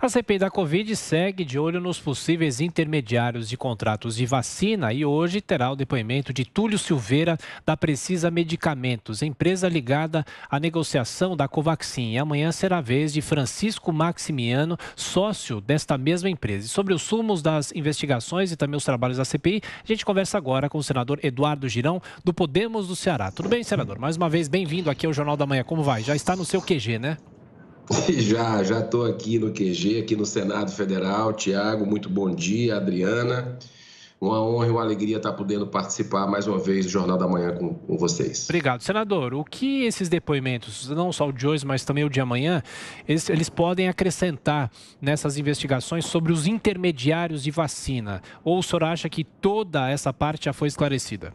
A CPI da Covid segue de olho nos possíveis intermediários de contratos de vacina e hoje terá o depoimento de Túlio Silveira, da Precisa Medicamentos, empresa ligada à negociação da Covaxin. E amanhã será a vez de Francisco Maximiano, sócio desta mesma empresa. E sobre os sumos das investigações e também os trabalhos da CPI, a gente conversa agora com o senador Eduardo Girão, do Podemos do Ceará. Tudo bem, senador? Mais uma vez, bem-vindo aqui ao Jornal da Manhã. Como vai? Já está no seu QG, né? Já estou aqui no QG, aqui no Senado Federal. Tiago, muito bom dia. Adriana, uma honra e uma alegria estar podendo participar mais uma vez do Jornal da Manhã com vocês. Obrigado, senador. O que esses depoimentos, não só o de hoje, mas também o de amanhã, eles podem acrescentar nessas investigações sobre os intermediários de vacina? Ou o senhor acha que toda essa parte já foi esclarecida?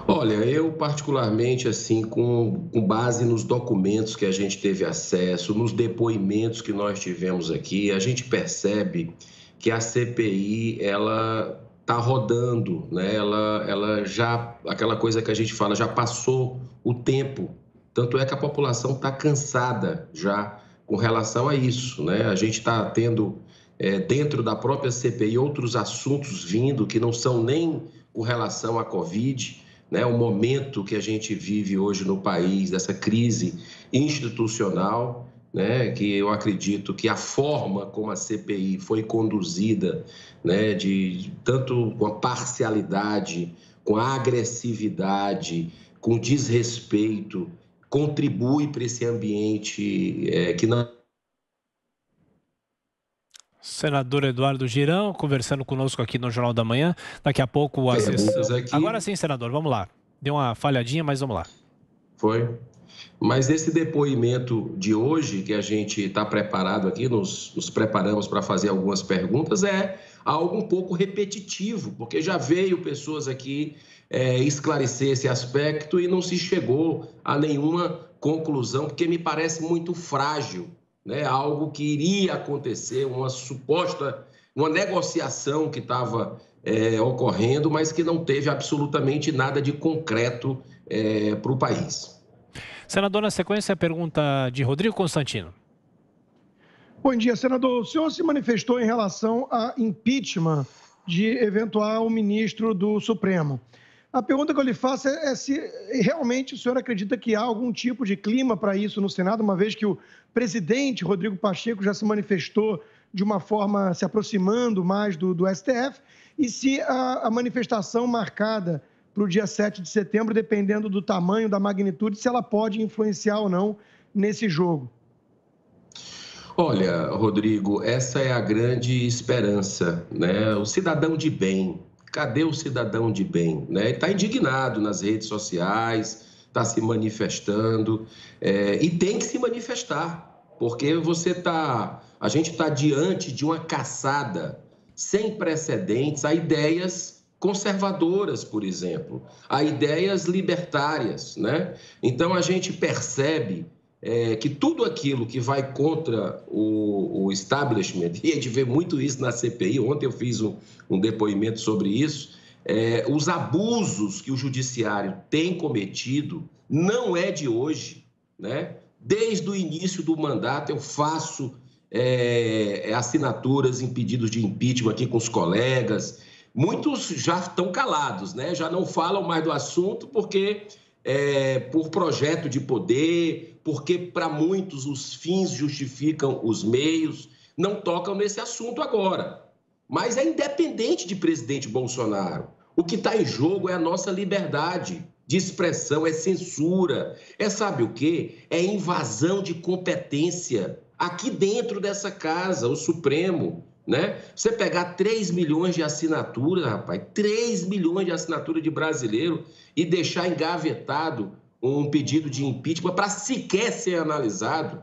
Olha, eu particularmente, assim, com base nos documentos que a gente teve acesso, nos depoimentos que nós tivemos aqui, a gente percebe que a CPI, ela está rodando, né? Ela já, aquela coisa que a gente fala, já passou o tempo. Tanto é que a população está cansada já com relação a isso, né? A gente está tendo, dentro da própria CPI, outros assuntos vindo que não são nem com relação à Covid, né, o momento que a gente vive hoje no país, dessa crise institucional, né, que eu acredito que a forma como a CPI foi conduzida, né, tanto com a parcialidade, com a agressividade, com desrespeito, contribui para esse ambiente que não... Senador Eduardo Girão, conversando conosco aqui no Jornal da Manhã. Daqui a pouco o Perguntas assessor... aqui. Agora sim, senador, vamos lá. Deu uma falhadinha, mas vamos lá. Foi. Mas esse depoimento de hoje, que a gente está preparado aqui, nos preparamos para fazer algumas perguntas, é algo um pouco repetitivo, porque já veio pessoas aqui esclarecer esse aspecto e não se chegou a nenhuma conclusão, porque me parece muito frágil, né? Algo que iria acontecer, uma negociação que estava ocorrendo, mas que não teve absolutamente nada de concreto para o país. Senador, na sequência, a pergunta de Rodrigo Constantino. Bom dia, senador. O senhor se manifestou em relação a impeachment de eventual ministro do Supremo. A pergunta que eu lhe faço é se realmente o senhor acredita que há algum tipo de clima para isso no Senado, uma vez que o presidente Rodrigo Pacheco já se manifestou de uma forma se aproximando mais do STF, e se a manifestação marcada para o dia 7 de setembro, dependendo do tamanho, da magnitude, se ela pode influenciar ou não nesse jogo. Olha, Rodrigo, essa é a grande esperança, né? O cidadão de bem. Cadê o cidadão de bem? Né? Ele está indignado nas redes sociais, está se manifestando e tem que se manifestar, porque a gente está diante de uma caçada sem precedentes a ideias conservadoras, por exemplo, a ideias libertárias, né? Então a gente percebe que tudo aquilo que vai contra o establishment, e a gente vê muito isso na CPI, ontem eu fiz um depoimento sobre isso, os abusos que o judiciário tem cometido não é de hoje, né? Desde o início do mandato eu faço assinaturas em pedidos de impeachment aqui com os colegas, muitos já estão calados, né? Já não falam mais do assunto porque... por projeto de poder, porque para muitos os fins justificam os meios, não tocam nesse assunto agora. Mas é independente de presidente Bolsonaro. O que está em jogo é a nossa liberdade de expressão, é censura, sabe o quê? É invasão de competência aqui dentro dessa casa, o Supremo. Né? Você pegar 3 milhões de assinaturas, rapaz, 3 milhões de assinaturas de brasileiro e deixar engavetado um pedido de impeachment para sequer ser analisado.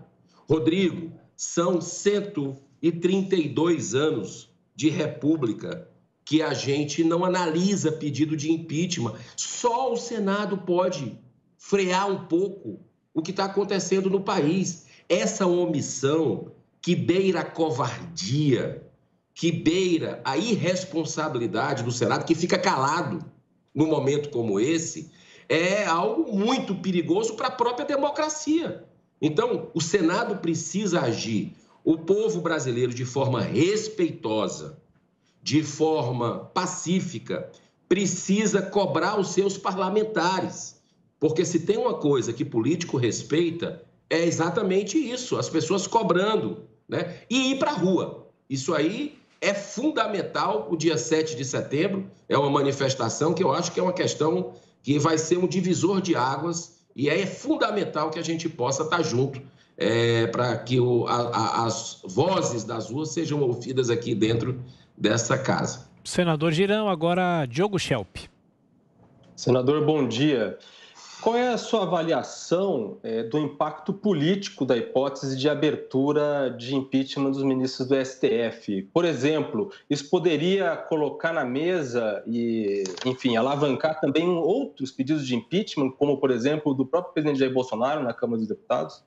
Rodrigo, são 132 anos de república que a gente não analisa pedido de impeachment. Só o Senado pode frear um pouco o que está acontecendo no país. Essa omissão que beira a covardia, que beira a irresponsabilidade do Senado, que fica calado num momento como esse, é algo muito perigoso para a própria democracia. Então, o Senado precisa agir. o povo brasileiro, de forma respeitosa, de forma pacífica, precisa cobrar os seus parlamentares. Porque se tem uma coisa que político respeita, é exatamente isso, as pessoas cobrando, né? E ir para a rua. Isso aí é fundamental. O dia 7 de setembro é uma manifestação que eu acho que é uma questão que vai ser um divisor de águas e é fundamental que a gente possa estar junto para que as vozes das ruas sejam ouvidas aqui dentro dessa casa. Senador Girão, agora Diogo Schelp. Senador, bom dia. Qual é a sua avaliação do impacto político da hipótese de abertura de impeachment dos ministros do STF? Por exemplo, isso poderia colocar na mesa e, enfim, alavancar também outros pedidos de impeachment, como, por exemplo, do próprio presidente Jair Bolsonaro na Câmara dos Deputados?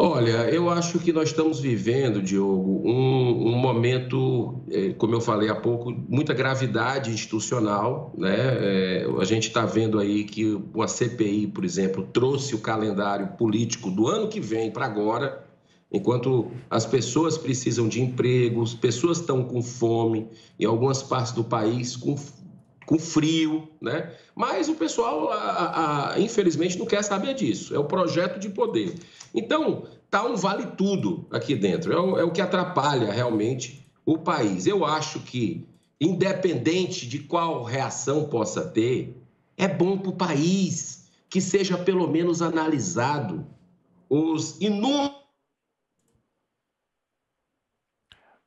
Olha, eu acho que nós estamos vivendo, Diogo, um momento, como eu falei há pouco, muita gravidade institucional, né? A gente está vendo aí que a CPI, por exemplo, trouxe o calendário político do ano que vem para agora, enquanto as pessoas precisam de empregos, pessoas estão com fome, em algumas partes do país com frio, né? Mas o pessoal, infelizmente, não quer saber disso. É o projeto de poder. Então, tá um vale tudo aqui dentro. É o que atrapalha realmente o país. Eu acho que, independente de qual reação possa ter, é bom para o país que seja pelo menos analisado os inúmeros.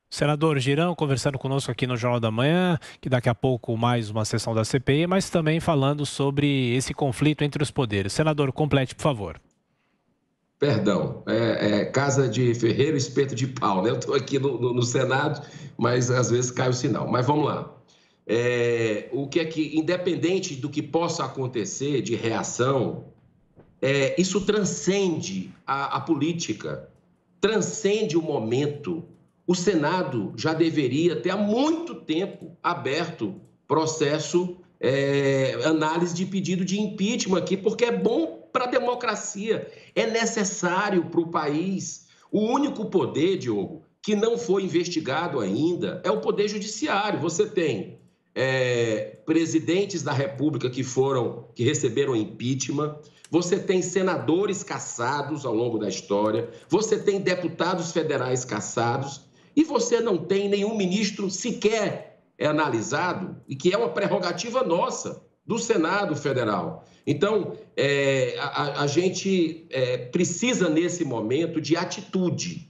Senador Girão conversando conosco aqui no Jornal da Manhã, que daqui a pouco mais uma sessão da CPI, mas também falando sobre esse conflito entre os poderes. Senador, complete, por favor. Perdão, casa de ferreiro, espeto de pau, né? Eu estou aqui no Senado, mas às vezes cai o sinal. Mas vamos lá. O que é que, independente do que possa acontecer de reação, isso transcende a política, transcende o momento. O Senado já deveria ter há muito tempo aberto processo, análise de pedido de impeachment aqui, porque é bom para a democracia, é necessário para o país. O único poder, Diogo, que não foi investigado ainda é o Poder Judiciário. Você tem presidentes da República que receberam impeachment, você tem senadores cassados ao longo da história, você tem deputados federais cassados e você não tem nenhum ministro sequer analisado, e que é uma prerrogativa nossa, do Senado Federal. Então, a gente precisa, nesse momento, de atitude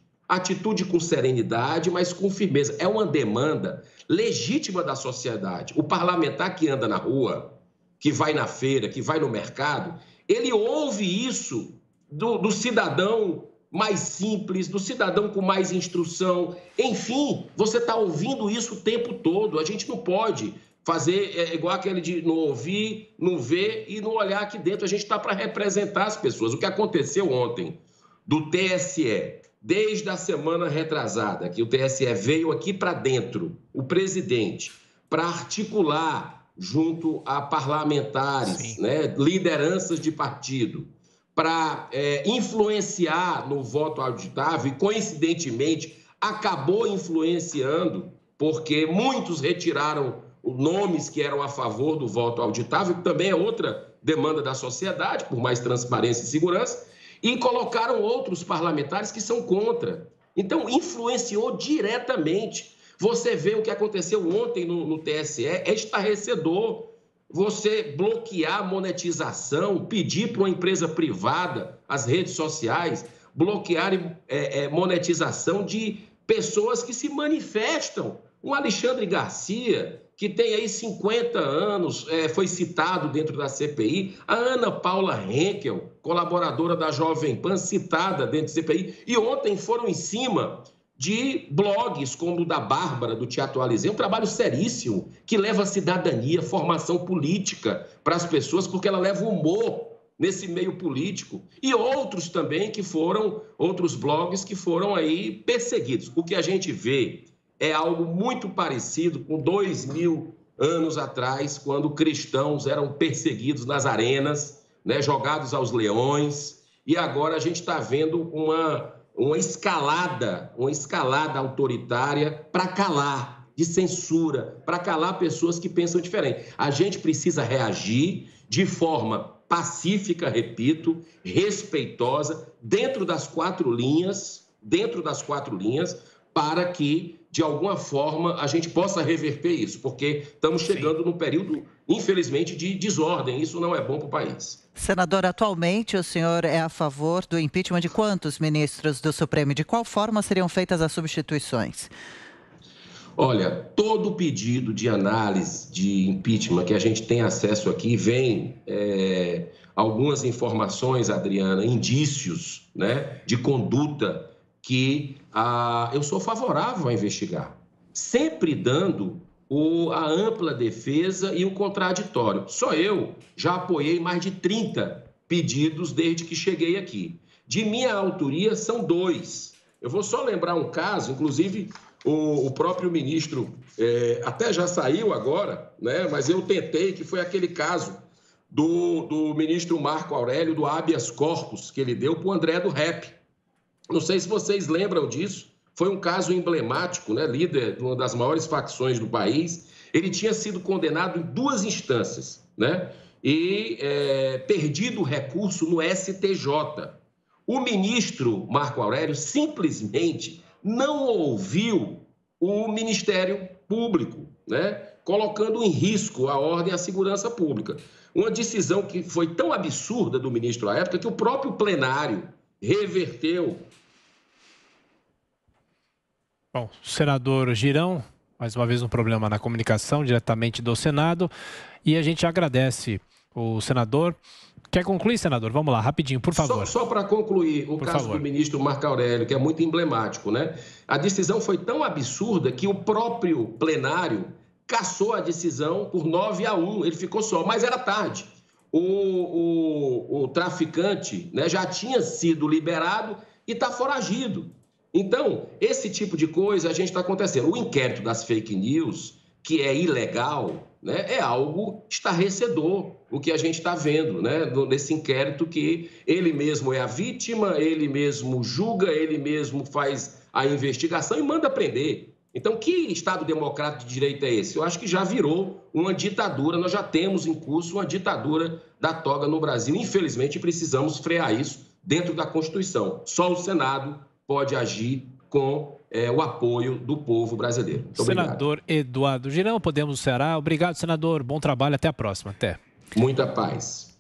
com serenidade, mas com firmeza. É uma demanda legítima da sociedade. O parlamentar que anda na rua, que vai na feira, que vai no mercado, ele ouve isso do cidadão mais simples, do cidadão com mais instrução. Enfim, você está ouvindo isso o tempo todo. A gente não pode fazer igual aquele de não ouvir, não ver e não olhar aqui dentro. A gente está para representar as pessoas. O que aconteceu ontem do TSE, desde a semana retrasada, que o TSE veio aqui para dentro, o presidente, para articular junto a parlamentares, né, lideranças de partido, para influenciar no voto auditável e, coincidentemente, acabou influenciando, porque muitos retiraram os nomes que eram a favor do voto auditável, que também é outra demanda da sociedade, por mais transparência e segurança, e colocaram outros parlamentares que são contra. Então, influenciou diretamente. Você vê o que aconteceu ontem no TSE, é estarrecedor. Você bloquear a monetização, pedir para uma empresa privada, as redes sociais, bloquear monetização de pessoas que se manifestam. O Alexandre Garcia, que tem aí 50 anos, foi citado dentro da CPI. A Ana Paula Henkel, colaboradora da Jovem Pan, citada dentro da CPI. E ontem foram em cima de blogs como o da Bárbara, do Te Atualizei, um trabalho seríssimo, que leva cidadania, formação política para as pessoas, porque ela leva humor nesse meio político. E outros também outros blogs que foram aí perseguidos. O que a gente vê é algo muito parecido com 2000 anos atrás, quando cristãos eram perseguidos nas arenas, né, jogados aos leões, e agora a gente está vendo uma escalada autoritária para calar, de censura, para calar pessoas que pensam diferente. A gente precisa reagir de forma pacífica, repito, respeitosa, dentro das quatro linhas, para que, de alguma forma, a gente possa reverter isso, porque estamos chegando num período, infelizmente, de desordem. Isso não é bom para o país. Senador, atualmente o senhor é a favor do impeachment de quantos ministros do Supremo? De qual forma seriam feitas as substituições? Olha, todo pedido de análise de impeachment que a gente tem acesso aqui vem algumas informações, Adriana, indícios, né, de conduta que eu sou favorável a investigar, sempre dando a ampla defesa e o contraditório. Só eu já apoiei mais de 30 pedidos desde que cheguei aqui. De minha autoria, são 2. Eu vou só lembrar um caso, inclusive o próprio ministro até já saiu agora, né? Mas eu tentei, que foi aquele caso do ministro Marco Aurélio, do habeas corpus, que ele deu para o André do Rep. Não sei se vocês lembram disso. Foi um caso emblemático, né? Líder de uma das maiores facções do país. Ele tinha sido condenado em 2 instâncias, né? E perdido o recurso no STJ. O ministro Marco Aurélio simplesmente não ouviu o Ministério Público, né? Colocando em risco a ordem e a segurança pública. Uma decisão que foi tão absurda do ministro à época que o próprio plenário reverteu. Bom, senador Girão, mais uma vez um problema na comunicação diretamente do Senado, e a gente agradece o senador. Quer concluir, senador? Vamos lá, rapidinho, por favor. Só para concluir, o caso do ministro Marco Aurélio, que é muito emblemático, né? A decisão foi tão absurda que o próprio plenário cassou a decisão por 9-1, ele ficou só, mas era tarde. O traficante, né, já tinha sido liberado e está foragido. Então, esse tipo de coisa a gente está acontecendo. O inquérito das fake news, que é ilegal, né, é algo estarrecedor, o que a gente está vendo, né, nesse inquérito, que ele mesmo é a vítima, ele mesmo julga, ele mesmo faz a investigação e manda prender. Então, que Estado democrático de direito é esse? Eu acho que já virou uma ditadura, nós já temos em curso uma ditadura da toga no Brasil. Infelizmente, precisamos frear isso dentro da Constituição. Só o Senado pode agir com o apoio do povo brasileiro. Muito senador obrigado. Eduardo Girão, Podemos do Ceará. Obrigado, senador. Bom trabalho. Até a próxima. Até. Muita paz.